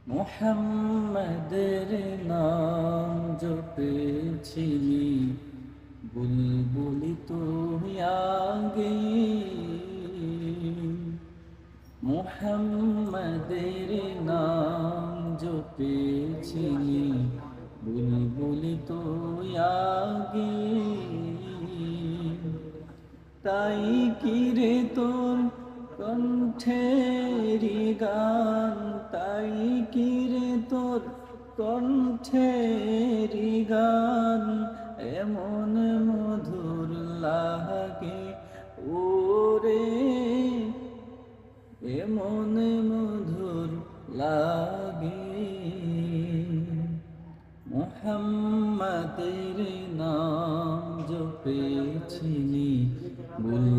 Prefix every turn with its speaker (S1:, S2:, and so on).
S1: মুহাম্মাদের নাম জপেছিলি বুলবুলি তুই আগে। মুহাম্মাদের নাম জপেছিলি বুলবুলি তুই আগে। তাই কিরে তোর কণ্ঠেরি গান, তাই কিরে তোর কণ্ঠেরি গান এমন মধুর লাগে ওরে, এমন মধুর লাগে। মুহাম্মাদের নাম জপেছিলি বুল